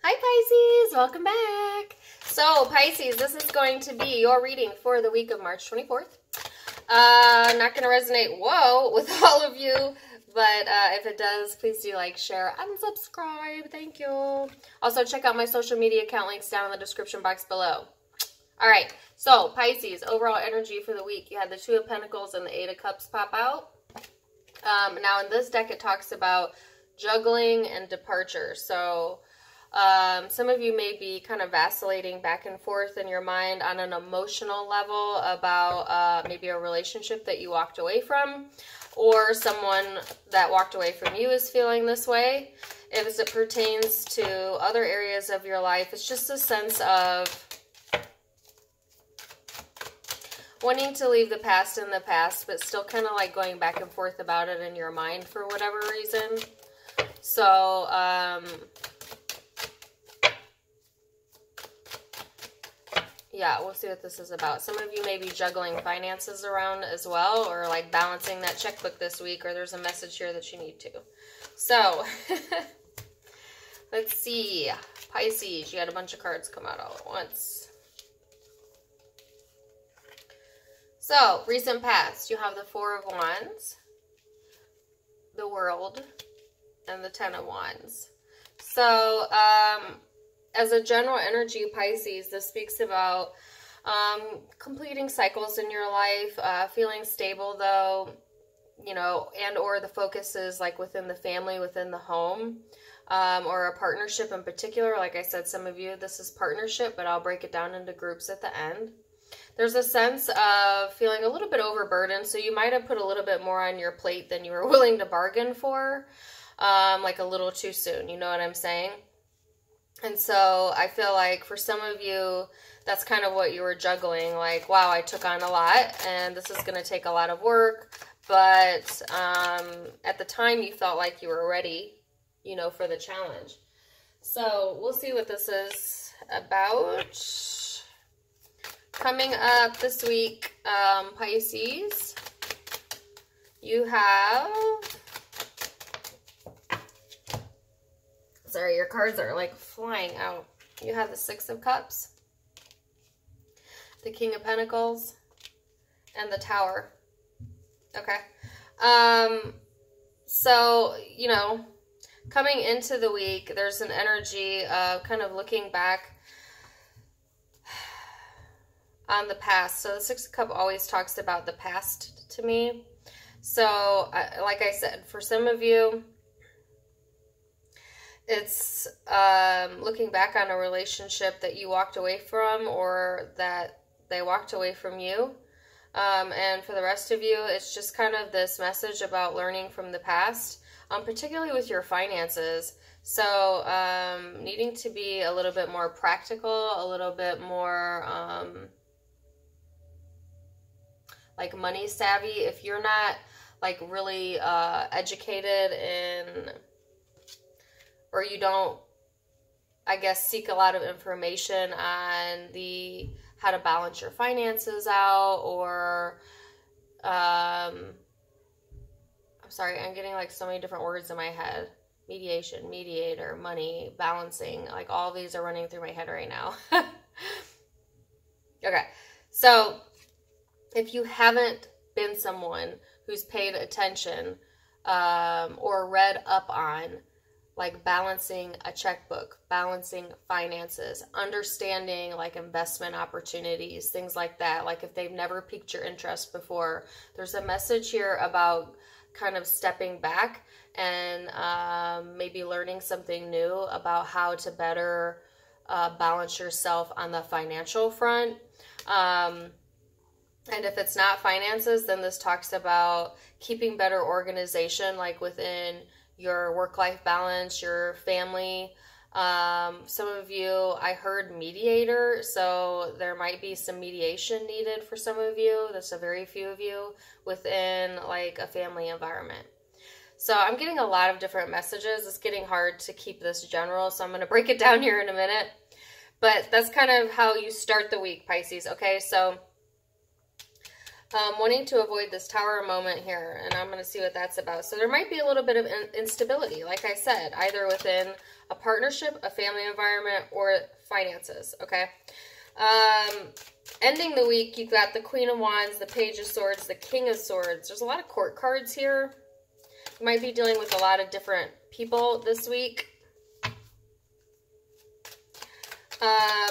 Hi Pisces, welcome back. So Pisces, this is going to be your reading for the week of March 24th. Not going to resonate, with all of you, but if it does, please do like, share, and subscribe. Thank you. Also, check out my social media account links down in the description box below. All right, so Pisces, overall energy for the week. You had the Two of Pentacles and the Eight of Cups pop out. Now in this deck, it talks about juggling and departure. So some of you may be kind of vacillating back and forth in your mind on an emotional level about maybe a relationship that you walked away from, or someone that walked away from you is feeling this way. As it pertains to other areas of your life, it's just a sense of wanting to leave the past in the past, but still kind of like going back and forth about it in your mind for whatever reason. So, yeah, we'll see what this is about. Some of you may be juggling finances around as well, or like balancing that checkbook this week, or there's a message here that you need to. So, let's see. Pisces, you had a bunch of cards come out all at once. So, recent past, you have the Four of Wands, the World, and the Ten of Wands. So, as a general energy, Pisces, this speaks about completing cycles in your life, feeling stable though, you know, and or the focus is like within the family, within the home, or a partnership in particular. Like I said, some of you, this is partnership, but I'll break it down into groups at the end. There's a sense of feeling a little bit overburdened, so you might have put a little bit more on your plate than you were willing to bargain for, like a little too soon, you know what I'm saying? And so I feel like for some of you, that's kind of what you were juggling, like, wow, I took on a lot, and this is going to take a lot of work, but at the time you felt like you were ready, you know, for the challenge. So we'll see what this is about. Coming up this week, Pisces, you have, sorry, your cards are like flying out. You have the Six of Cups, the King of Pentacles, and the Tower. Okay. So, you know, coming into the week, there's an energy of kind of looking back on the past. So the Six of Cups always talks about the past to me. So, like I said, for some of you, it's looking back on a relationship that you walked away from, or that they walked away from you. And for the rest of you, it's just kind of this message about learning from the past, particularly with your finances. So needing to be a little bit more practical, a little bit more like money savvy. If you're not like really educated in, or you don't, I guess, seek a lot of information on how to balance your finances out, or I'm sorry, I'm getting like so many different words in my head. Mediation, mediator, money, balancing, like all these are running through my head right now. Okay, so if you haven't been someone who's paid attention or read up on like balancing a checkbook, balancing finances, understanding like investment opportunities, things like that, like if they've never piqued your interest before, there's a message here about kind of stepping back and maybe learning something new about how to better balance yourself on the financial front. And if it's not finances, then this talks about keeping better organization, like within your work-life balance, your family. Some of you, I heard mediator, so there might be some mediation needed for some of you. That's a very few of you within like a family environment. So I'm getting a lot of different messages. It's getting hard to keep this general, so I'm going to break it down here in a minute. But that's kind of how you start the week, Pisces. Okay, so wanting to avoid this Tower moment here, and I'm going to see what that's about. So there might be a little bit of instability, like I said, either within a partnership, a family environment, or finances, okay? Ending the week, you've got the Queen of Wands, the Page of Swords, the King of Swords. There's a lot of court cards here. You might be dealing with a lot of different people this week.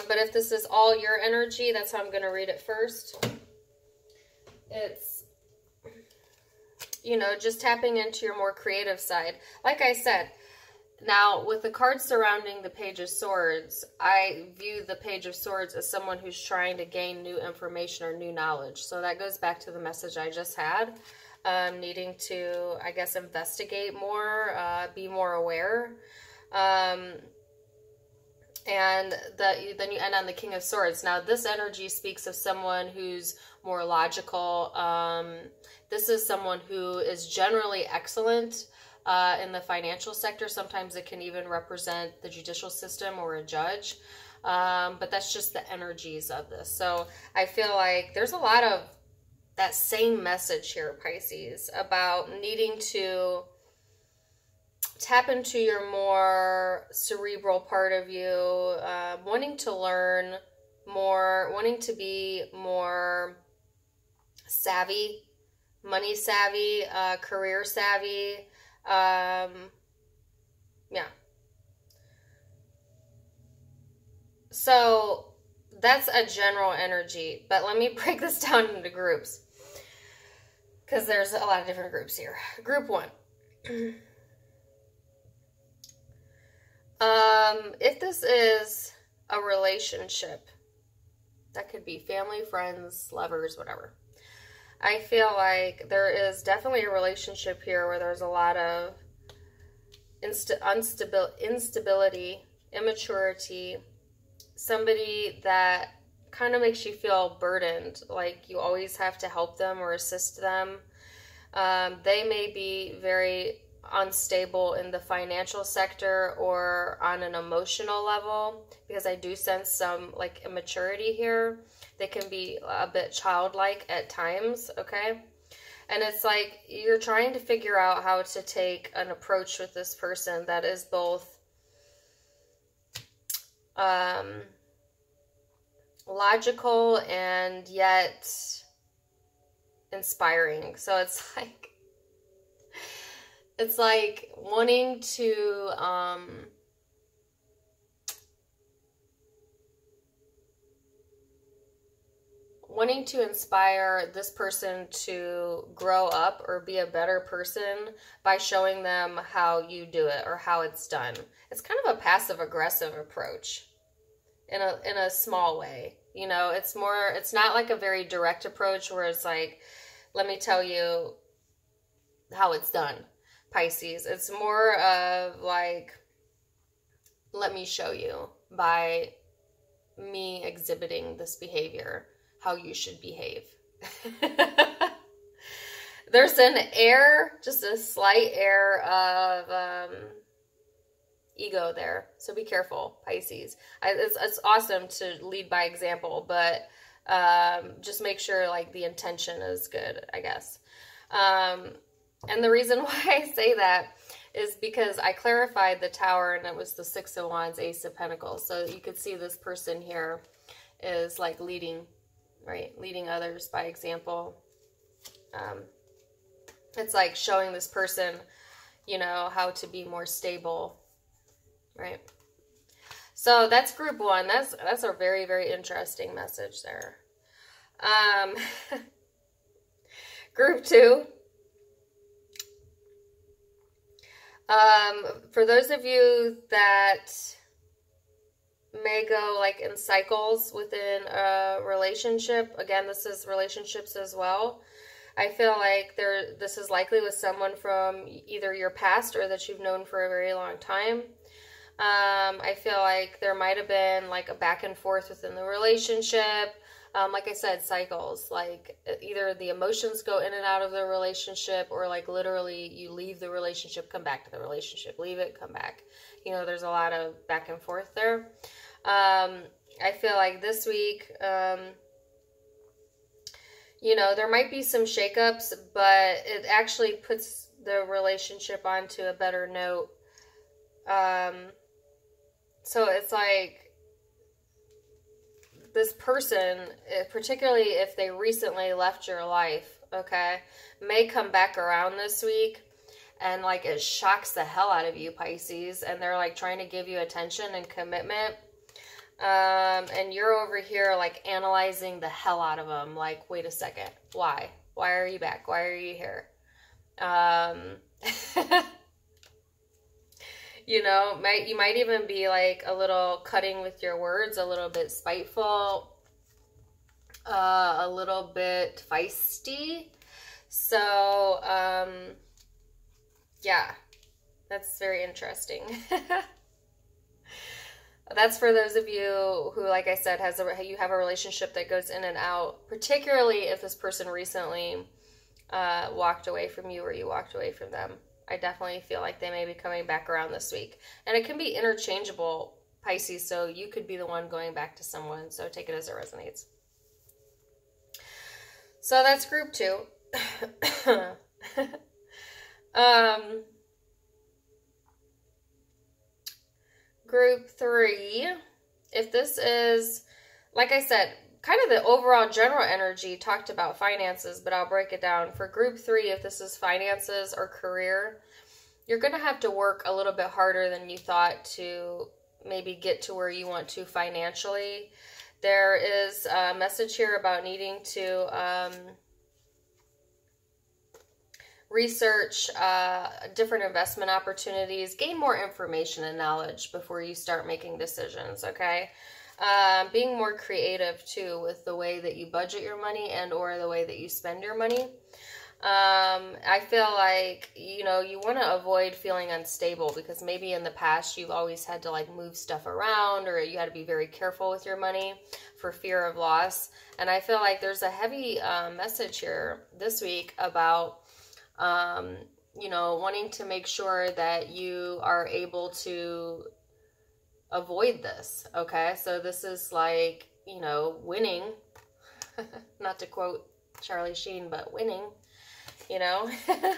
But if this is all your energy, that's how I'm going to read it first. It's, you know, just tapping into your more creative side. Like I said, now with the cards surrounding the Page of Swords, I view the Page of Swords as someone who's trying to gain new information or new knowledge. So that goes back to the message I just had. Needing to, I guess, investigate more, be more aware. And then you end on the King of Swords. Now, this energy speaks of someone who's more logical. This is someone who is generally excellent in the financial sector. Sometimes it can even represent the judicial system or a judge. But that's just the energies of this. So I feel like there's a lot of that same message here, Pisces, about needing to tap into your more cerebral part of you, wanting to learn more, wanting to be more savvy, money savvy, career savvy. Yeah. So that's a general energy, but let me break this down into groups because there's a lot of different groups here. Group 1. If this is a relationship, that could be family, friends, lovers, whatever. I feel like there is definitely a relationship here where there's a lot of instability, immaturity, somebody that kind of makes you feel burdened, like you always have to help them or assist them. They may be very unstable in the financial sector or on an emotional level, because I do sense some like immaturity here. They can be a bit childlike at times, okay? And it's like you're trying to figure out how to take an approach with this person that is both logical and yet inspiring. So it's like wanting to inspire this person to grow up or be a better person by showing them how you do it or how it's done. It's kind of a passive-aggressive approach in a small way. You know, it's not like a very direct approach where it's like, let me tell you how it's done, Pisces. It's more of like, let me show you by me exhibiting this behavior how you should behave. There's an air, just a slight air of ego there. So be careful, Pisces. It's awesome to lead by example, but just make sure like the intention is good, I guess. And the reason why I say that is because I clarified the Tower and it was the Six of Wands, Ace of Pentacles. So you could see this person here is like leading, right? Leading others by example. It's like showing this person, you know, how to be more stable, right? So that's group 1. That's a very, very interesting message there. Group 2. For those of you that may go like in cycles within a relationship, again, this is relationships as well. I feel like this is likely with someone from either your past or that you've known for a very long time. I feel like there might have been like a back and forth within the relationship. Like I said, cycles, like either the emotions go in and out of the relationship or like literally you leave the relationship, come back to the relationship, leave it, come back. You know, there's a lot of back and forth there. I feel like this week, you know, there might be some shakeups, but it actually puts the relationship onto a better note. So it's like this person, particularly if they recently left your life, okay, may come back around this week, and like it shocks the hell out of you, Pisces, and they're like trying to give you attention and commitment, and you're over here like analyzing the hell out of them, like, wait a second, why are you back, why are you here? You know, you might even be like a little cutting with your words, a little bit spiteful, a little bit feisty. So, yeah, that's very interesting. That's for those of you who, like I said, you have a relationship that goes in and out, particularly if this person recently walked away from you or you walked away from them. I definitely feel like they may be coming back around this week. And it can be interchangeable, Pisces, so you could be the one going back to someone, so take it as it resonates. So that's group 2. Group 3, if this is, like I said, kind of the overall general energy talked about finances, but I'll break it down. For group 3, if this is finances or career, you're going to have to work a little bit harder than you thought to maybe get to where you want to financially. There is a message here about needing to research different investment opportunities, gain more information and knowledge before you start making decisions, okay? Being more creative too with the way that you budget your money and or the way that you spend your money. I feel like, you know, you want to avoid feeling unstable because maybe in the past you've always had to like move stuff around, or you had to be very careful with your money for fear of loss. And I feel like there's a heavy message here this week about, you know, wanting to make sure that you are able to avoid this, okay? So this is like, you know, winning, not to quote Charlie Sheen, but winning, you know? And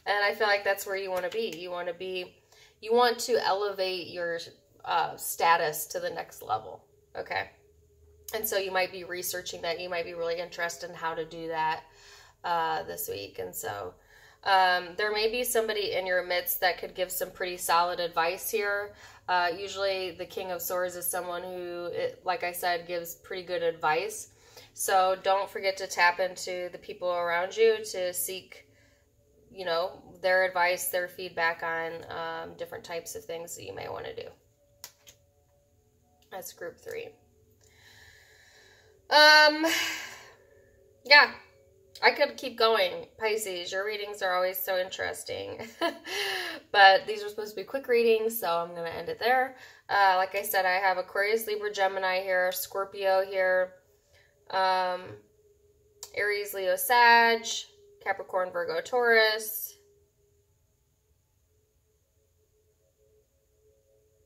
I feel like that's where you want to be. You want to elevate your status to the next level, okay? And so you might be researching that. You might be really interested in how to do that this week. And so there may be somebody in your midst that could give some pretty solid advice here. Usually the King of Swords is someone who, like I said, gives pretty good advice. So don't forget to tap into the people around you to seek, you know, their advice, their feedback on different types of things that you may want to do. That's group 3. Yeah. I could keep going, Pisces. Your readings are always so interesting. But these are supposed to be quick readings, so I'm going to end it there. Like I said, I have Aquarius, Libra, Gemini here, Scorpio here, Aries, Leo, Sag, Capricorn, Virgo, Taurus,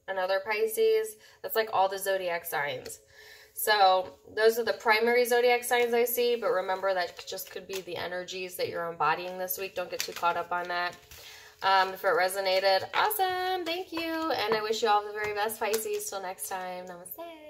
another Pisces. That's like all the zodiac signs. So those are the primary zodiac signs I see, but remember that just could be the energies that you're embodying this week. Don't get too caught up on that. If it resonated, awesome. Thank you. And I wish you all the very best, Pisces. Till next time. Namaste.